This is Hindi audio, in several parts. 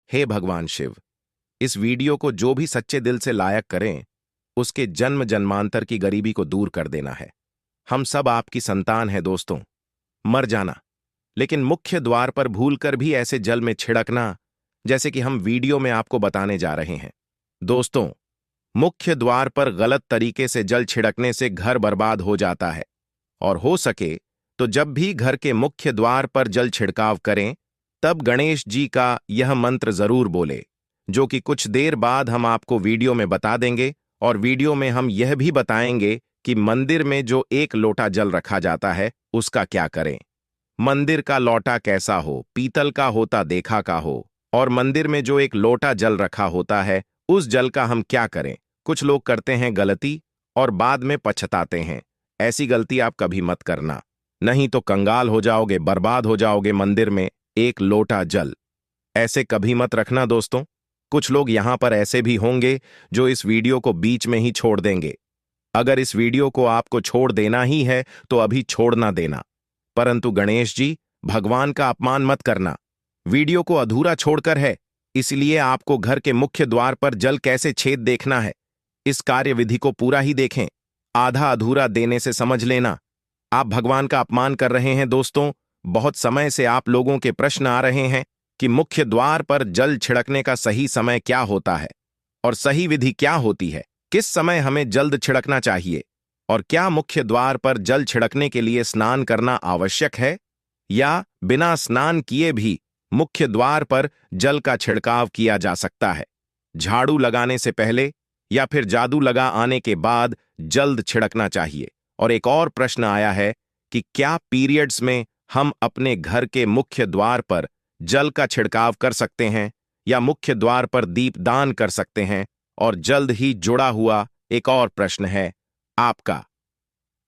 हे भगवान शिव, इस वीडियो को जो भी सच्चे दिल से लायक करें, उसके जन्म जन्मांतर की गरीबी को दूर कर देना है। हम सब आपकी संतान हैं दोस्तों। मर जाना, लेकिन मुख्य द्वार पर भूलकर भी ऐसे जल में छिड़कना, जैसे कि हम वीडियो में आपको बताने जा रहे हैं। दोस्तों, मुख्य द्वार पर गलत तरीके से जल छिड़कने से घर बर्बाद हो जाता है। और हो सके तो जब भी घर के मुख्य द्वार पर जल छिड़काव करें, तब गणेश जी का यह मंत्र जरूर बोले, जो कि कुछ देर बाद हम आपको वीडियो में बता देंगे। और वीडियो में हम यह भी बताएंगे कि मंदिर में जो एक लोटा जल रखा जाता है, उसका क्या करें। मंदिर का लोटा कैसा हो, पीतल का होता देखा का हो, और मंदिर में जो एक लोटा जल रखा होता है, उस जल का हम क्या करें। कुछ लोग करते हैं गलती और बाद में पछताते हैं। ऐसी गलती आप कभी मत करना, नहीं तो कंगाल हो जाओगे, बर्बाद हो जाओगे। मंदिर में एक लोटा जल ऐसे कभी मत रखना दोस्तों। कुछ लोग यहां पर ऐसे भी होंगे जो इस वीडियो को बीच में ही छोड़ देंगे। अगर इस वीडियो को आपको छोड़ देना ही है तो अभी छोड़ना देना, परंतु गणेश जी, भगवान का अपमान मत करना। वीडियो को अधूरा छोड़कर है, इसलिए आपको घर के मुख्य द्वार पर जल कैसे छेद देखना है। इस कार्यविधि को पूरा ही देखें। आधा अधूरा देने से समझ लेना आप भगवान का अपमान कर रहे हैं। दोस्तों, बहुत समय से आप लोगों के प्रश्न आ रहे हैं कि मुख्य द्वार पर जल छिड़कने का सही समय क्या होता है और सही विधि क्या होती है, किस समय हमें जल्द छिड़कना चाहिए, और क्या मुख्य द्वार पर जल छिड़कने के लिए स्नान करना आवश्यक है या बिना स्नान किए भी मुख्य द्वार पर जल का छिड़काव किया जा सकता है। झाड़ू लगाने से पहले या फिर जादू लगा आने के बाद जल्द छिड़कना चाहिए। और एक और प्रश्न आया है कि क्या पीरियड्स में हम अपने घर के मुख्य द्वार पर जल का छिड़काव कर सकते हैं या मुख्य द्वार पर दीपदान कर सकते हैं। और जल्द ही जुड़ा हुआ एक और प्रश्न है आपका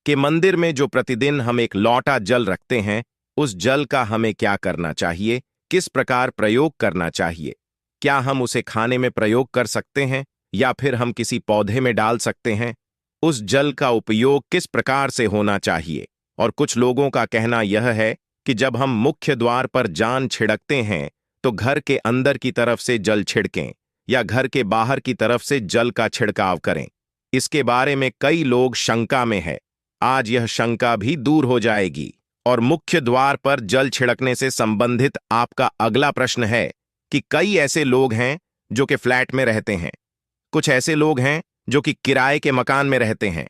कि मंदिर में जो प्रतिदिन हम एक लोटा जल रखते हैं, उस जल का हमें क्या करना चाहिए, किस प्रकार प्रयोग करना चाहिए। क्या हम उसे खाने में प्रयोग कर सकते हैं या फिर हम किसी पौधे में डाल सकते हैं। उस जल का उपयोग किस प्रकार से होना चाहिए। और कुछ लोगों का कहना यह है कि जब हम मुख्य द्वार पर जान छिड़कते हैं तो घर के अंदर की तरफ से जल छिड़कें या घर के बाहर की तरफ से जल का छिड़काव करें। इसके बारे में कई लोग शंका में है। आज यह शंका भी दूर हो जाएगी। और मुख्य द्वार पर जल छिड़कने से संबंधित आपका अगला प्रश्न है कि कई ऐसे लोग हैं जो कि फ्लैट में रहते हैं, कुछ ऐसे लोग हैं जो कि किराए के मकान में रहते हैं,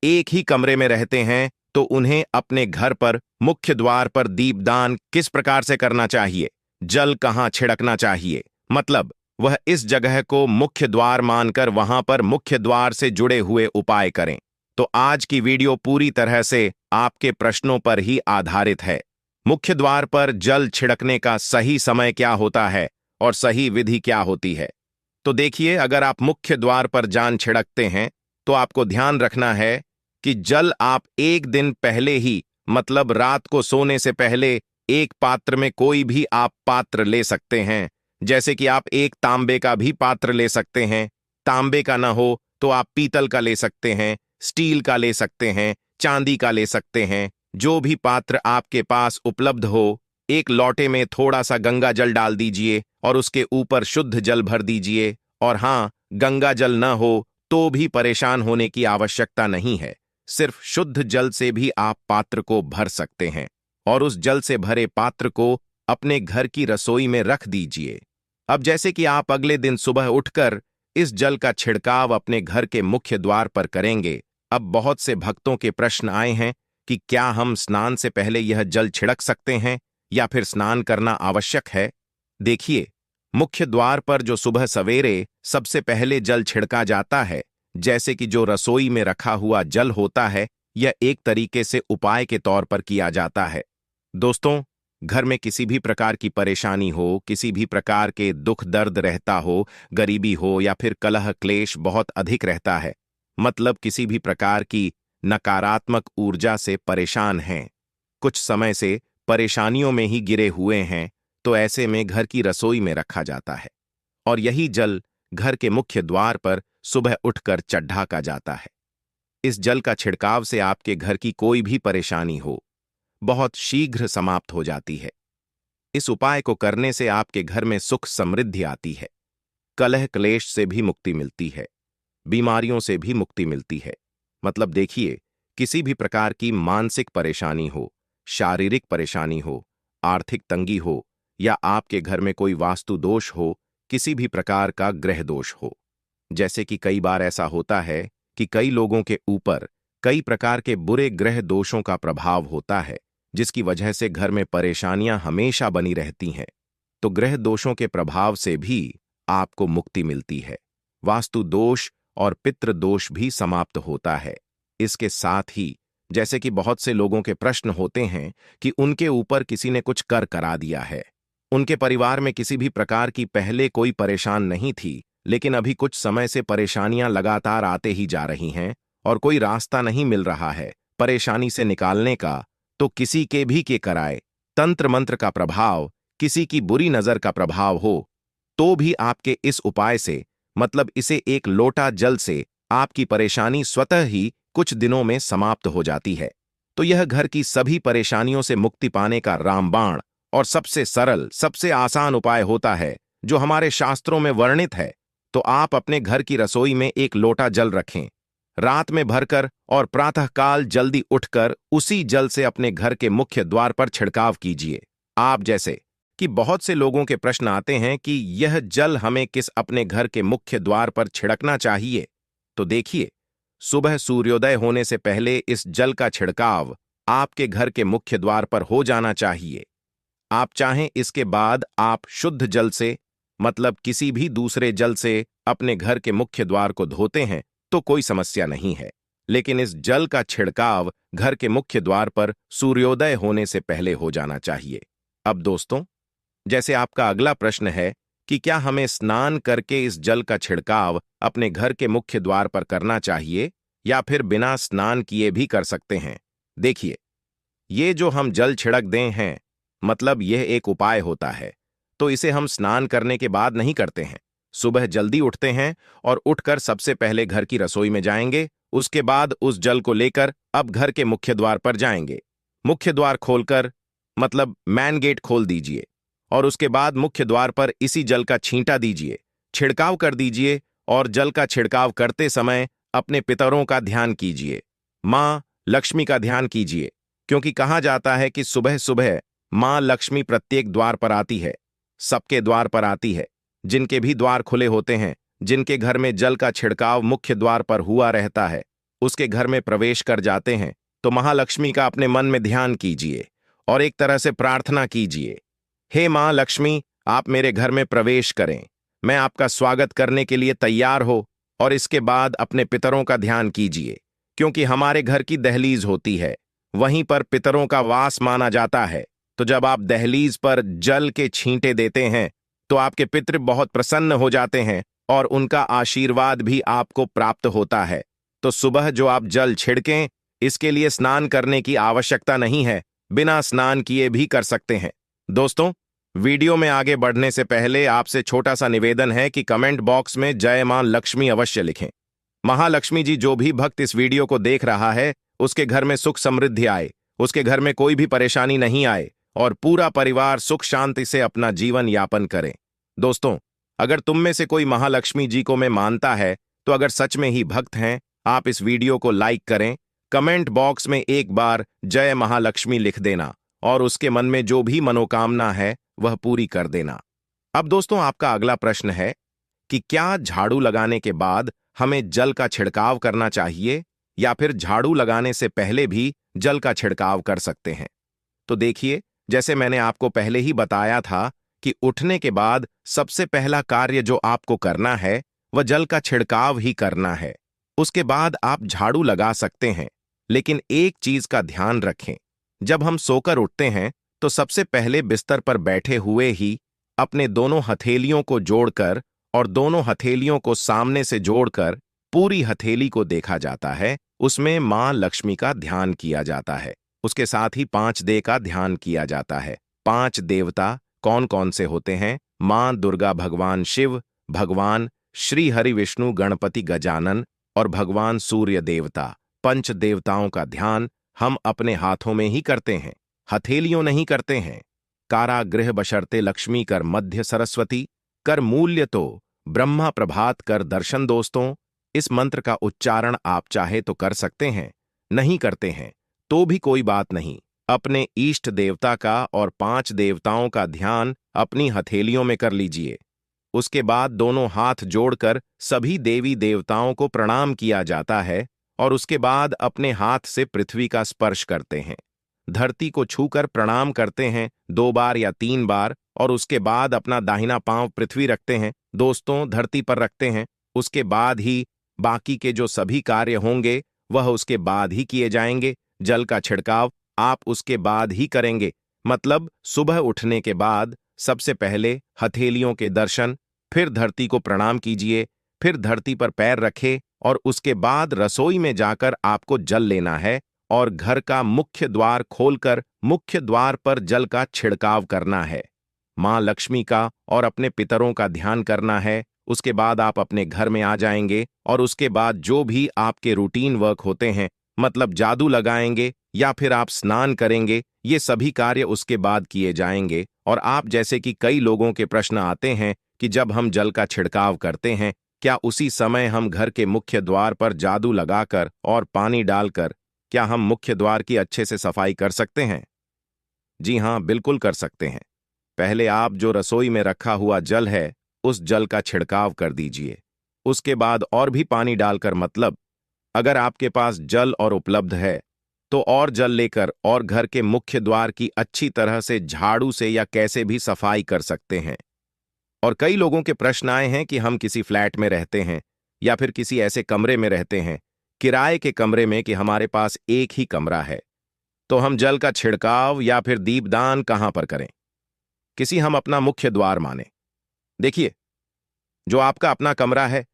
एक ही कमरे में रहते हैं, तो उन्हें अपने घर पर मुख्य द्वार पर दीपदान किस प्रकार से करना चाहिए, जल कहां छिड़कना चाहिए। मतलब वह इस जगह को मुख्य द्वार मानकर वहां पर मुख्य द्वार से जुड़े हुए उपाय करें। तो आज की वीडियो पूरी तरह से आपके प्रश्नों पर ही आधारित है। मुख्य द्वार पर जल छिड़कने का सही समय क्या होता है और सही विधि क्या होती है। तो देखिए, अगर आप मुख्य द्वार पर जान छिड़कते हैं तो आपको ध्यान रखना है कि जल आप एक दिन पहले ही, मतलब रात को सोने से पहले, एक पात्र में कोई भी आप पात्र ले सकते हैं। जैसे कि आप एक तांबे का भी पात्र ले सकते हैं। तांबे का ना हो तो आप पीतल का ले सकते हैं, स्टील का ले सकते हैं, चांदी का ले सकते हैं। जो भी पात्र आपके पास उपलब्ध हो, एक लोटे में थोड़ा सा गंगा जल डाल दीजिए और उसके ऊपर शुद्ध जल भर दीजिए। और हां, गंगा जल न हो तो भी परेशान होने की आवश्यकता नहीं है। सिर्फ शुद्ध जल से भी आप पात्र को भर सकते हैं और उस जल से भरे पात्र को अपने घर की रसोई में रख दीजिए। अब जैसे कि आप अगले दिन सुबह उठकर इस जल का छिड़काव अपने घर के मुख्य द्वार पर करेंगे। अब बहुत से भक्तों के प्रश्न आए हैं कि क्या हम स्नान से पहले यह जल छिड़क सकते हैं या फिर स्नान करना आवश्यक है। देखिए, मुख्य द्वार पर जो सुबह सवेरे सबसे पहले जल छिड़का जाता है, जैसे कि जो रसोई में रखा हुआ जल होता है, यह एक तरीके से उपाय के तौर पर किया जाता है। दोस्तों, घर में किसी भी प्रकार की परेशानी हो, किसी भी प्रकार के दुख दर्द रहता हो, गरीबी हो या फिर कलह क्लेश बहुत अधिक रहता है, मतलब किसी भी प्रकार की नकारात्मक ऊर्जा से परेशान हैं, कुछ समय से परेशानियों में ही गिरे हुए हैं, तो ऐसे में घर की रसोई में रखा जाता है और यही जल घर के मुख्य द्वार पर सुबह उठकर चढ़ा जाता है। इस जल का छिड़काव से आपके घर की कोई भी परेशानी हो बहुत शीघ्र समाप्त हो जाती है। इस उपाय को करने से आपके घर में सुख समृद्धि आती है, कलह क्लेश से भी मुक्ति मिलती है, बीमारियों से भी मुक्ति मिलती है। मतलब देखिए, किसी भी प्रकार की मानसिक परेशानी हो, शारीरिक परेशानी हो, आर्थिक तंगी हो, या आपके घर में कोई वास्तु दोष हो, किसी भी प्रकार का ग्रह दोष हो। जैसे कि कई बार ऐसा होता है कि कई लोगों के ऊपर कई प्रकार के बुरे ग्रह दोषों का प्रभाव होता है, जिसकी वजह से घर में परेशानियां हमेशा बनी रहती हैं। तो ग्रह दोषों के प्रभाव से भी आपको मुक्ति मिलती है। वास्तु दोष और पितृ दोष भी समाप्त होता है। इसके साथ ही जैसे कि बहुत से लोगों के प्रश्न होते हैं कि उनके ऊपर किसी ने कुछ कर करा दिया है। उनके परिवार में किसी भी प्रकार की पहले कोई परेशान नहीं थी, लेकिन अभी कुछ समय से परेशानियां लगातार आते ही जा रही हैं और कोई रास्ता नहीं मिल रहा है परेशानी से निकालने का। तो किसी के भी के कराए तंत्र मंत्र का प्रभाव, किसी की बुरी नजर का प्रभाव हो, तो भी आपके इस उपाय से, मतलब इसे एक लोटा जल से, आपकी परेशानी स्वतः ही कुछ दिनों में समाप्त हो जाती है। तो यह घर की सभी परेशानियों से मुक्ति पाने का रामबाण और सबसे सरल, सबसे आसान उपाय होता है, जो हमारे शास्त्रों में वर्णित है। तो आप अपने घर की रसोई में एक लोटा जल रखें, रात में भरकर और प्रातःकाल जल्दी उठकर उसी जल से अपने घर के मुख्य द्वार पर छिड़काव कीजिए। आप जैसे कि बहुत से लोगों के प्रश्न आते हैं कि यह जल हमें किस अपने घर के मुख्य द्वार पर छिड़कना चाहिए। तो देखिए, सुबह सूर्योदय होने से पहले इस जल का छिड़काव आपके घर के मुख्य द्वार पर हो जाना चाहिए। आप चाहें इसके बाद आप शुद्ध जल से, मतलब किसी भी दूसरे जल से अपने घर के मुख्य द्वार को धोते हैं तो कोई समस्या नहीं है, लेकिन इस जल का छिड़काव घर के मुख्य द्वार पर सूर्योदय होने से पहले हो जाना चाहिए। अब दोस्तों, जैसे आपका अगला प्रश्न है कि क्या हमें स्नान करके इस जल का छिड़काव अपने घर के मुख्य द्वार पर करना चाहिए या फिर बिना स्नान किए भी कर सकते हैं। देखिए, ये जो हम जल छिड़क दें हैं, मतलब यह एक उपाय होता है, तो इसे हम स्नान करने के बाद नहीं करते हैं। सुबह जल्दी उठते हैं और उठकर सबसे पहले घर की रसोई में जाएंगे, उसके बाद उस जल को लेकर अब घर के मुख्य द्वार पर जाएंगे। मुख्य द्वार खोलकर, मतलब मैन गेट खोल दीजिए और उसके बाद मुख्य द्वार पर इसी जल का छींटा दीजिए, छिड़काव कर दीजिए और जल का छिड़काव करते समय अपने पितरों का ध्यान कीजिए, मां लक्ष्मी का ध्यान कीजिए, क्योंकि कहा जाता है कि सुबह सुबह मां लक्ष्मी प्रत्येक द्वार पर आती है, सबके द्वार पर आती है। जिनके भी द्वार खुले होते हैं, जिनके घर में जल का छिड़काव मुख्य द्वार पर हुआ रहता है, उसके घर में प्रवेश कर जाते हैं। तो महालक्ष्मी का अपने मन में ध्यान कीजिए और एक तरह से प्रार्थना कीजिए, हे मां लक्ष्मी, आप मेरे घर में प्रवेश करें, मैं आपका स्वागत करने के लिए तैयार हो। और इसके बाद अपने पितरों का ध्यान कीजिए, क्योंकि हमारे घर की दहलीज होती है, वहीं पर पितरों का वास माना जाता है। तो जब आप दहलीज पर जल के छींटे देते हैं तो आपके पितृ बहुत प्रसन्न हो जाते हैं और उनका आशीर्वाद भी आपको प्राप्त होता है। तो सुबह जो आप जल छिड़कें, इसके लिए स्नान करने की आवश्यकता नहीं है, बिना स्नान किए भी कर सकते हैं। दोस्तों, वीडियो में आगे बढ़ने से पहले आपसे छोटा सा निवेदन है कि कमेंट बॉक्स में जय मां लक्ष्मी अवश्य लिखें। महालक्ष्मी जी, जो भी भक्त इस वीडियो को देख रहा है, उसके घर में सुख समृद्धि आए, उसके घर में कोई भी परेशानी नहीं आए और पूरा परिवार सुख शांति से अपना जीवन यापन करे। दोस्तों, अगर तुम में से कोई महालक्ष्मी जी को मैं मानता है, तो अगर सच में ही भक्त हैं, आप इस वीडियो को लाइक करें, कमेंट बॉक्स में एक बार जय महालक्ष्मी लिख देना और उसके मन में जो भी मनोकामना है वह पूरी कर देना। अब दोस्तों, आपका अगला प्रश्न है कि क्या झाड़ू लगाने के बाद हमें जल का छिड़काव करना चाहिए या फिर झाड़ू लगाने से पहले भी जल का छिड़काव कर सकते हैं। तो देखिए, जैसे मैंने आपको पहले ही बताया था कि उठने के बाद सबसे पहला कार्य जो आपको करना है वह जल का छिड़काव ही करना है। उसके बाद आप झाड़ू लगा सकते हैं, लेकिन एक चीज का ध्यान रखें, जब हम सोकर उठते हैं तो सबसे पहले बिस्तर पर बैठे हुए ही अपने दोनों हथेलियों को जोड़कर और दोनों हथेलियों को सामने से जोड़कर पूरी हथेली को देखा जाता है, उसमें मां लक्ष्मी का ध्यान किया जाता है। उसके साथ ही 5 देव का ध्यान किया जाता है। 5 देवता कौन कौन से होते हैं? मां दुर्गा, भगवान शिव, भगवान श्री हरि विष्णु गणपति गजानन और भगवान सूर्य देवता। 5 देवताओं का ध्यान हम अपने हाथों में ही करते हैं, हथेलियों नहीं करते हैं। कारागृह बशर्ते लक्ष्मी कर मध्य सरस्वती, कर मूल्य तो ब्रह्मा प्रभात कर दर्शन। दोस्तों, इस मंत्र का उच्चारण आप चाहे तो कर सकते हैं, नहीं करते हैं तो भी कोई बात नहीं। अपने इष्ट देवता का और 5 देवताओं का ध्यान अपनी हथेलियों में कर लीजिए। उसके बाद दोनों हाथ जोड़कर सभी देवी देवताओं को प्रणाम किया जाता है और उसके बाद अपने हाथ से पृथ्वी का स्पर्श करते हैं। धरती को छूकर प्रणाम करते हैं 2 बार या 3 बार, और उसके बाद अपना दाहिना पांव पृथ्वी रखते हैं, दोस्तों धरती पर रखते हैं। उसके बाद ही बाकी के जो सभी कार्य होंगे वह उसके बाद ही किए जाएंगे। जल का छिड़काव आप उसके बाद ही करेंगे, मतलब सुबह उठने के बाद सबसे पहले हथेलियों के दर्शन, फिर धरती को प्रणाम कीजिए, फिर धरती पर पैर रखें और उसके बाद रसोई में जाकर आपको जल लेना है और घर का मुख्य द्वार खोलकर मुख्य द्वार पर जल का छिड़काव करना है। मां लक्ष्मी का और अपने पितरों का ध्यान करना है। उसके बाद आप अपने घर में आ जाएंगे और उसके बाद जो भी आपके रूटीन वर्क होते हैं, मतलब जादू लगाएंगे या फिर आप स्नान करेंगे, ये सभी कार्य उसके बाद किए जाएंगे। और आप जैसे कि कई लोगों के प्रश्न आते हैं कि जब हम जल का छिड़काव करते हैं, क्या उसी समय हम घर के मुख्य द्वार पर जादू लगाकर और पानी डालकर क्या हम मुख्य द्वार की अच्छे से सफाई कर सकते हैं? जी हां, बिल्कुल कर सकते हैं। पहले आप जो रसोई में रखा हुआ जल है उस जल का छिड़काव कर दीजिए। उसके बाद और भी पानी डालकर, मतलब अगर आपके पास जल और उपलब्ध है तो और जल लेकर और घर के मुख्य द्वार की अच्छी तरह से झाड़ू से या कैसे भी सफाई कर सकते हैं। और कई लोगों के प्रश्न आए हैं कि हम किसी फ्लैट में रहते हैं या फिर किसी ऐसे कमरे में रहते हैं, किराए के कमरे में, कि हमारे पास एक ही कमरा है, तो हम जल का छिड़काव या फिर दीपदान कहां पर करें? किसी हम अपना मुख्य द्वार माने। देखिए, जो आपका अपना कमरा है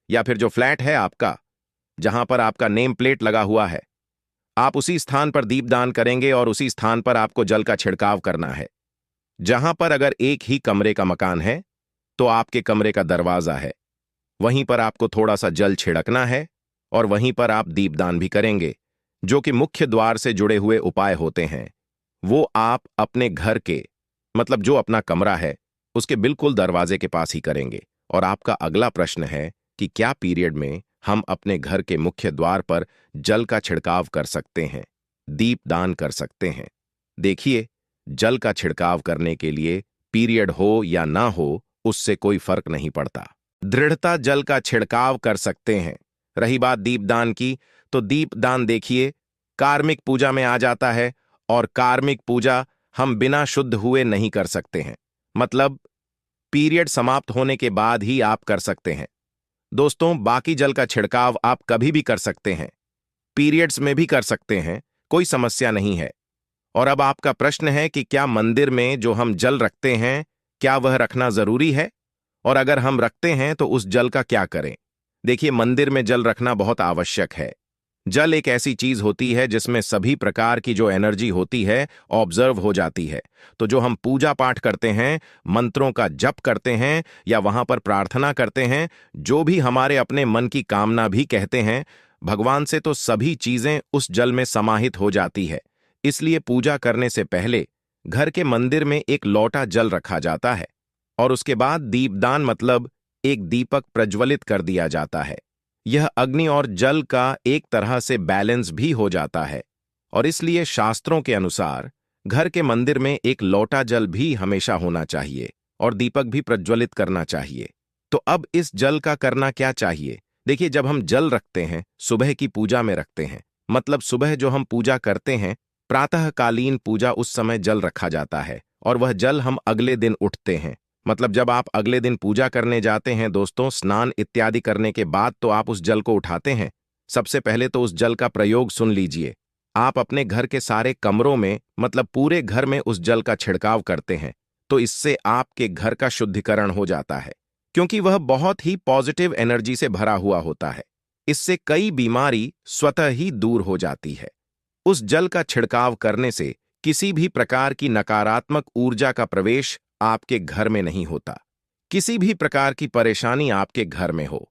या फिर जो फ्लैट है आपका, जहां पर आपका नेम प्लेट लगा हुआ है, आप उसी स्थान पर दीपदान करेंगे और उसी स्थान पर आपको जल का छिड़काव करना है। जहां पर अगर एक ही कमरे का मकान है तो आपके कमरे का दरवाजा है, वहीं पर आपको थोड़ा सा जल छिड़कना है और वहीं पर आप दीपदान भी करेंगे। जो कि मुख्य द्वार से जुड़े हुए उपाय होते हैं वो आप अपने घर के, मतलब जो अपना कमरा है उसके बिल्कुल दरवाजे के पास ही करेंगे। और आपका अगला प्रश्न है कि क्या पीरियड में हम अपने घर के मुख्य द्वार पर जल का छिड़काव कर सकते हैं, दीपदान कर सकते हैं? देखिए, जल का छिड़काव करने के लिए पीरियड हो या ना हो उससे कोई फर्क नहीं पड़ता। दृढ़ता जल का छिड़काव कर सकते हैं। रही बात दीपदान की, तो दीपदान देखिए कार्मिक पूजा में आ जाता है और कार्मिक पूजा हम बिना शुद्ध हुए नहीं कर सकते हैं, मतलब पीरियड समाप्त होने के बाद ही आप कर सकते हैं। दोस्तों, बाकी जल का छिड़काव आप कभी भी कर सकते हैं, पीरियड्स में भी कर सकते हैं, कोई समस्या नहीं है। और अब आपका प्रश्न है कि क्या मंदिर में जो हम जल रखते हैं क्या वह रखना जरूरी है, और अगर हम रखते हैं तो उस जल का क्या करें? देखिए, मंदिर में जल रखना बहुत आवश्यक है। जल एक ऐसी चीज होती है जिसमें सभी प्रकार की जो एनर्जी होती है ऑब्जर्व हो जाती है। तो जो हम पूजा पाठ करते हैं, मंत्रों का जप करते हैं या वहां पर प्रार्थना करते हैं, जो भी हमारे अपने मन की कामना भी कहते हैं भगवान से, तो सभी चीजें उस जल में समाहित हो जाती है। इसलिए पूजा करने से पहले घर के मंदिर में एक लोटा जल रखा जाता है और उसके बाद दीपदान, मतलब एक दीपक प्रज्वलित कर दिया जाता है। यह अग्नि और जल का एक तरह से बैलेंस भी हो जाता है और इसलिए शास्त्रों के अनुसार घर के मंदिर में एक लोटा जल भी हमेशा होना चाहिए और दीपक भी प्रज्वलित करना चाहिए। तो अब इस जल का करना क्या चाहिए? देखिए, जब हम जल रखते हैं सुबह की पूजा में रखते हैं, मतलब सुबह जो हम पूजा करते हैं, प्रातःकालीन पूजा, उस समय जल रखा जाता है और वह जल हम अगले दिन उठते हैं, मतलब जब आप अगले दिन पूजा करने जाते हैं दोस्तों, स्नान इत्यादि करने के बाद तो आप उस जल को उठाते हैं। सबसे पहले तो उस जल का प्रयोग सुन लीजिए। आप अपने घर के सारे कमरों में, मतलब पूरे घर में उस जल का छिड़काव करते हैं, तो इससे आपके घर का शुद्धिकरण हो जाता है, क्योंकि वह बहुत ही पॉजिटिव एनर्जी से भरा हुआ होता है। इससे कई बीमारी स्वतः ही दूर हो जाती है। उस जल का छिड़काव करने से किसी भी प्रकार की नकारात्मक ऊर्जा का प्रवेश आपके घर में नहीं होता, किसी भी प्रकार की परेशानी आपके घर में हो।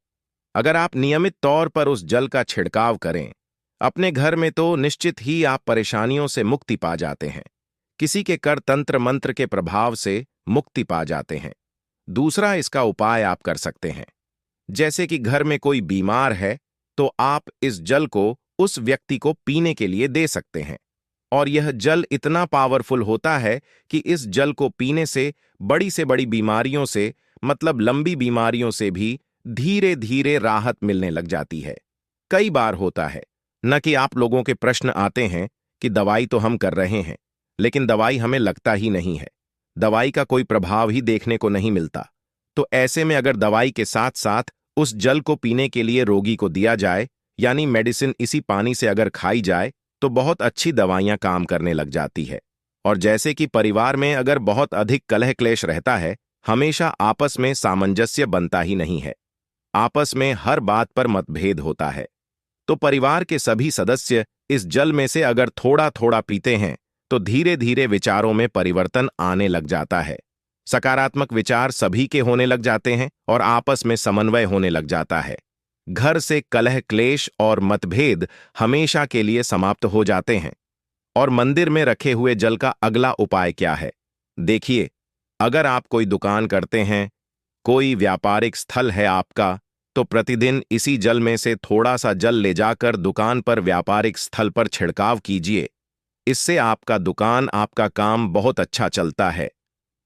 अगर आप नियमित तौर पर उस जल का छिड़काव करें अपने घर में, तो निश्चित ही आप परेशानियों से मुक्ति पा जाते हैं, किसी के कर तंत्र मंत्र के प्रभाव से मुक्ति पा जाते हैं। दूसरा इसका उपाय आप कर सकते हैं। जैसे कि घर में कोई बीमार है तो आप इस जल को उस व्यक्ति को पीने के लिए दे सकते हैं। और यह जल इतना पावरफुल होता है कि इस जल को पीने से बड़ी बीमारियों से, मतलब लंबी बीमारियों से भी धीरे धीरे राहत मिलने लग जाती है। कई बार होता है न कि आप लोगों के प्रश्न आते हैं कि दवाई तो हम कर रहे हैं, लेकिन दवाई हमें लगता ही नहीं है, दवाई का कोई प्रभाव ही देखने को नहीं मिलता। तो ऐसे में अगर दवाई के साथ साथ उस जल को पीने के लिए रोगी को दिया जाए, यानी मेडिसिन इसी पानी से अगर खाई जाए, तो बहुत अच्छी दवाइयां काम करने लग जाती है। और जैसे कि परिवार में अगर बहुत अधिक कलह क्लेश रहता है, हमेशा आपस में सामंजस्य बनता ही नहीं है, आपस में हर बात पर मतभेद होता है, तो परिवार के सभी सदस्य इस जल में से अगर थोड़ा थोड़ा पीते हैं तो धीरे धीरे विचारों में परिवर्तन आने लग जाता है। सकारात्मक विचार सभी के होने लग जाते हैं और आपस में समन्वय होने लग जाता है। घर से कलह क्लेश और मतभेद हमेशा के लिए समाप्त हो जाते हैं। और मंदिर में रखे हुए जल का अगला उपाय क्या है? देखिए, अगर आप कोई दुकान करते हैं, कोई व्यापारिक स्थल है आपका, तो प्रतिदिन इसी जल में से थोड़ा सा जल ले जाकर दुकान पर व्यापारिक स्थल पर छिड़काव कीजिए। इससे आपका दुकान, आपका काम बहुत अच्छा चलता है।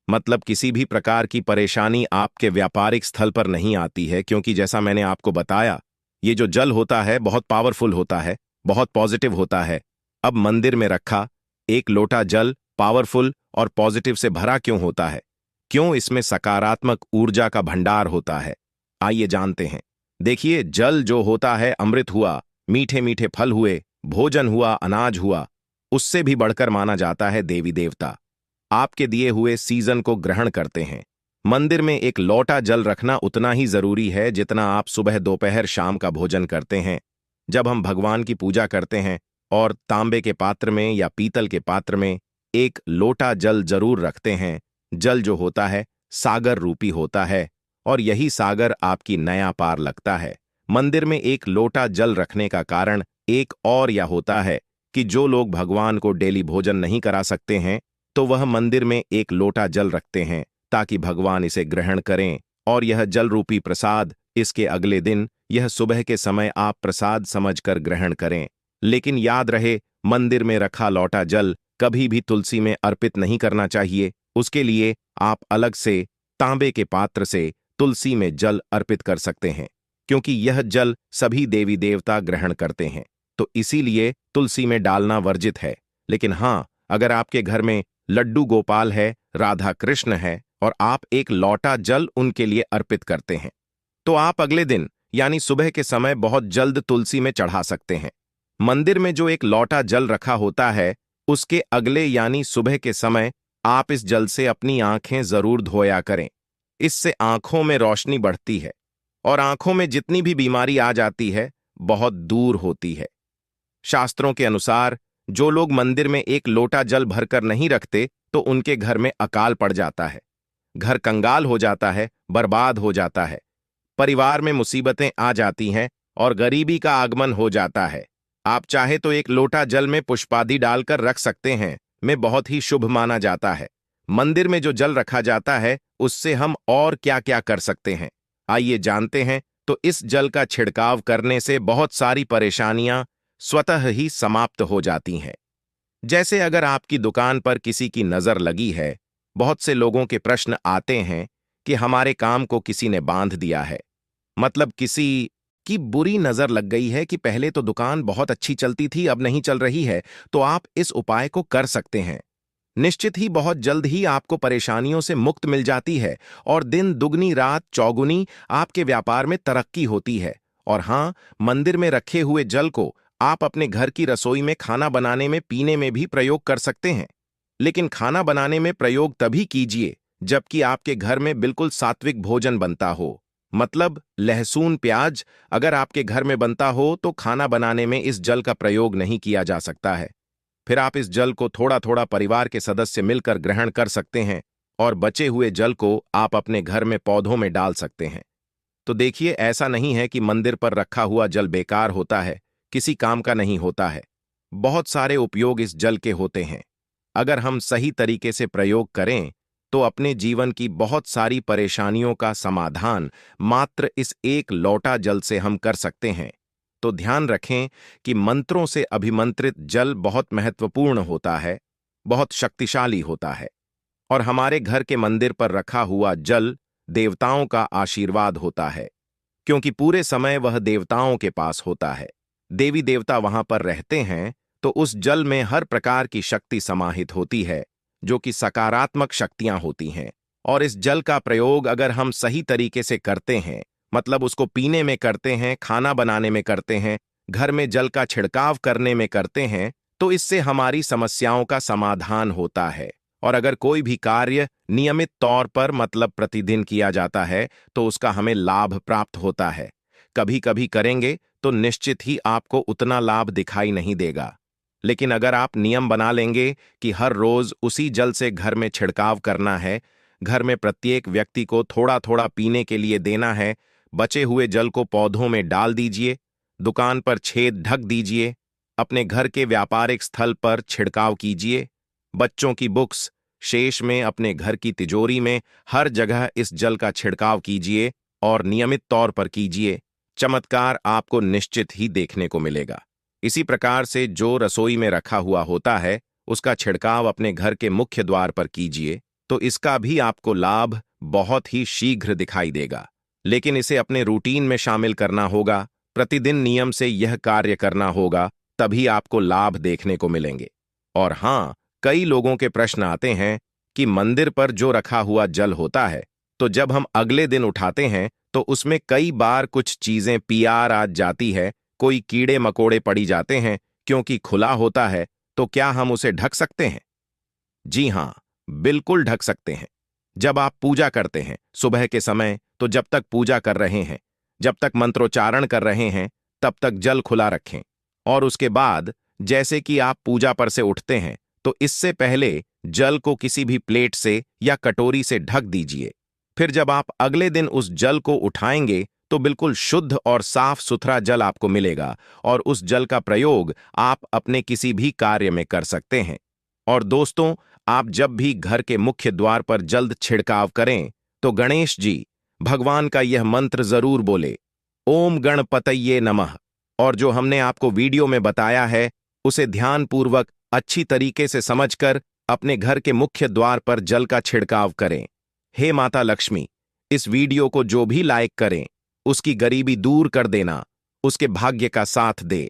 मतलब किसी भी प्रकार की परेशानी आपके व्यापारिक स्थल पर नहीं आती है, क्योंकि जैसा मैंने आपको बताया, ये जो जल होता है बहुत पावरफुल होता है, बहुत पॉजिटिव होता है। अब मंदिर में रखा एक लोटा जल पावरफुल और पॉजिटिव से भरा क्यों होता है? क्यों? इसमें सकारात्मक ऊर्जा का भंडार होता है। आइए जानते हैं। देखिए, जल जो होता है अमृत हुआ, मीठे मीठे फल हुए, भोजन हुआ, अनाज हुआ, उससे भी बढ़कर माना जाता है देवी देवता आपके दिए हुए सीजन को ग्रहण करते हैं। मंदिर में एक लोटा जल रखना उतना ही जरूरी है जितना आप सुबह दोपहर शाम का भोजन करते हैं। जब हम भगवान की पूजा करते हैं और तांबे के पात्र में या पीतल के पात्र में एक लोटा जल जरूर रखते हैं। जल जो होता है सागर रूपी होता है और यही सागर आपकी नया पार लगता है। मंदिर में एक लोटा जल रखने का कारण एक और यह होता है कि जो लोग भगवान को डेली भोजन नहीं करा सकते हैं, तो वह मंदिर में एक लोटा जल रखते हैं ताकि भगवान इसे ग्रहण करें। और यह जल रूपी प्रसाद इसके अगले दिन, यह सुबह के समय आप प्रसाद समझकर ग्रहण करें। लेकिन याद रहे, मंदिर में रखा लोटा जल कभी भी तुलसी में अर्पित नहीं करना चाहिए। उसके लिए आप अलग से तांबे के पात्र से तुलसी में जल अर्पित कर सकते हैं, क्योंकि यह जल सभी देवी देवता ग्रहण करते हैं, तो इसीलिए तुलसी में डालना वर्जित है। लेकिन हाँ, अगर आपके घर में लड्डू गोपाल है, राधा कृष्ण है और आप एक लोटा जल उनके लिए अर्पित करते हैं, तो आप अगले दिन यानी सुबह के समय बहुत जल्द तुलसी में चढ़ा सकते हैं। मंदिर में जो एक लोटा जल रखा होता है, उसके अगले यानी सुबह के समय आप इस जल से अपनी आंखें जरूर धोया करें। इससे आंखों में रोशनी बढ़ती है और आंखों में जितनी भी बीमारी आ जाती है बहुत दूर होती है। शास्त्रों के अनुसार जो लोग मंदिर में एक लोटा जल भरकर नहीं रखते, तो उनके घर में अकाल पड़ जाता है, घर कंगाल हो जाता है, बर्बाद हो जाता है, परिवार में मुसीबतें आ जाती हैं और गरीबी का आगमन हो जाता है। आप चाहे तो एक लोटा जल में पुष्पादि डालकर रख सकते हैं, में बहुत ही शुभ माना जाता है। मंदिर में जो जल रखा जाता है उससे हम और क्या क्या कर सकते हैं, आइए जानते हैं। तो इस जल का छिड़काव करने से बहुत सारी परेशानियां स्वतः ही समाप्त हो जाती हैं। जैसे अगर आपकी दुकान पर किसी की नजर लगी है, बहुत से लोगों के प्रश्न आते हैं कि हमारे काम को किसी ने बांध दिया है, मतलब किसी की बुरी नजर लग गई है कि पहले तो दुकान बहुत अच्छी चलती थी, अब नहीं चल रही है, तो आप इस उपाय को कर सकते हैं। निश्चित ही बहुत जल्द ही आपको परेशानियों से मुक्त मिल जाती है और दिन दुगनी रात चौगुनी आपके व्यापार में तरक्की होती है। और हाँ, मंदिर में रखे हुए जल को आप अपने घर की रसोई में खाना बनाने में, पीने में भी प्रयोग कर सकते हैं। लेकिन खाना बनाने में प्रयोग तभी कीजिए जबकि आपके घर में बिल्कुल सात्विक भोजन बनता हो, मतलब लहसुन प्याज अगर आपके घर में बनता हो तो खाना बनाने में इस जल का प्रयोग नहीं किया जा सकता है। फिर आप इस जल को थोड़ा थोड़ा परिवार के सदस्य मिलकर ग्रहण कर सकते हैं और बचे हुए जल को आप अपने घर में पौधों में डाल सकते हैं। तो देखिए, ऐसा नहीं है कि मंदिर पर रखा हुआ जल बेकार होता है, किसी काम का नहीं होता है। बहुत सारे उपयोग इस जल के होते हैं। अगर हम सही तरीके से प्रयोग करें तो अपने जीवन की बहुत सारी परेशानियों का समाधान मात्र इस एक लोटा जल से हम कर सकते हैं। तो ध्यान रखें कि मंत्रों से अभिमंत्रित जल बहुत महत्वपूर्ण होता है, बहुत शक्तिशाली होता है। और हमारे घर के मंदिर पर रखा हुआ जल देवताओं का आशीर्वाद होता है, क्योंकि पूरे समय वह देवताओं के पास होता है। देवी देवता वहां पर रहते हैं, तो उस जल में हर प्रकार की शक्ति समाहित होती है, जो कि सकारात्मक शक्तियां होती हैं। और इस जल का प्रयोग अगर हम सही तरीके से करते हैं, मतलब उसको पीने में करते हैं, खाना बनाने में करते हैं, घर में जल का छिड़काव करने में करते हैं, तो इससे हमारी समस्याओं का समाधान होता है। और अगर कोई भी कार्य नियमित तौर पर मतलब प्रतिदिन किया जाता है तो उसका हमें लाभ प्राप्त होता है। कभी कभी करेंगे तो निश्चित ही आपको उतना लाभ दिखाई नहीं देगा, लेकिन अगर आप नियम बना लेंगे कि हर रोज उसी जल से घर में छिड़काव करना है, घर में प्रत्येक व्यक्ति को थोड़ा थोड़ा पीने के लिए देना है, बचे हुए जल को पौधों में डाल दीजिए, दुकान पर छेद ढक दीजिए, अपने घर के व्यापारिक स्थल पर छिड़काव कीजिए, बच्चों की बुक्स शेष में, अपने घर की तिजोरी में, हर जगह इस जल का छिड़काव कीजिए और नियमित तौर पर कीजिए। चमत्कार आपको निश्चित ही देखने को मिलेगा। इसी प्रकार से जो रसोई में रखा हुआ होता है उसका छिड़काव अपने घर के मुख्य द्वार पर कीजिए, तो इसका भी आपको लाभ बहुत ही शीघ्र दिखाई देगा। लेकिन इसे अपने रूटीन में शामिल करना होगा, प्रतिदिन नियम से यह कार्य करना होगा, तभी आपको लाभ देखने को मिलेंगे। और हाँ, कई लोगों के प्रश्न आते हैं कि मंदिर पर जो रखा हुआ जल होता है, तो जब हम अगले दिन उठाते हैं तो उसमें कई बार कुछ चीजें पीआर आ जाती है, कोई कीड़े मकोड़े पड़ी जाते हैं, क्योंकि खुला होता है। तो क्या हम उसे ढक सकते हैं? जी हाँ, बिल्कुल ढक सकते हैं। जब आप पूजा करते हैं सुबह के समय, तो जब तक पूजा कर रहे हैं, जब तक मंत्रोच्चारण कर रहे हैं, तब तक जल खुला रखें। और उसके बाद जैसे कि आप पूजा पर से उठते हैं, तो इससे पहले जल को किसी भी प्लेट से या कटोरी से ढक दीजिए। फिर जब आप अगले दिन उस जल को उठाएंगे तो बिल्कुल शुद्ध और साफ सुथरा जल आपको मिलेगा, और उस जल का प्रयोग आप अपने किसी भी कार्य में कर सकते हैं। और दोस्तों, आप जब भी घर के मुख्य द्वार पर जल्द छिड़काव करें तो गणेश जी भगवान का यह मंत्र जरूर बोले, ओम गणपतये नमः। और जो हमने आपको वीडियो में बताया है उसे ध्यानपूर्वक अच्छी तरीके से समझकर अपने घर के मुख्य द्वार पर जल का छिड़काव करें। हे माता लक्ष्मी, इस वीडियो को जो भी लाइक करें उसकी गरीबी दूर कर देना, उसके भाग्य का साथ दे।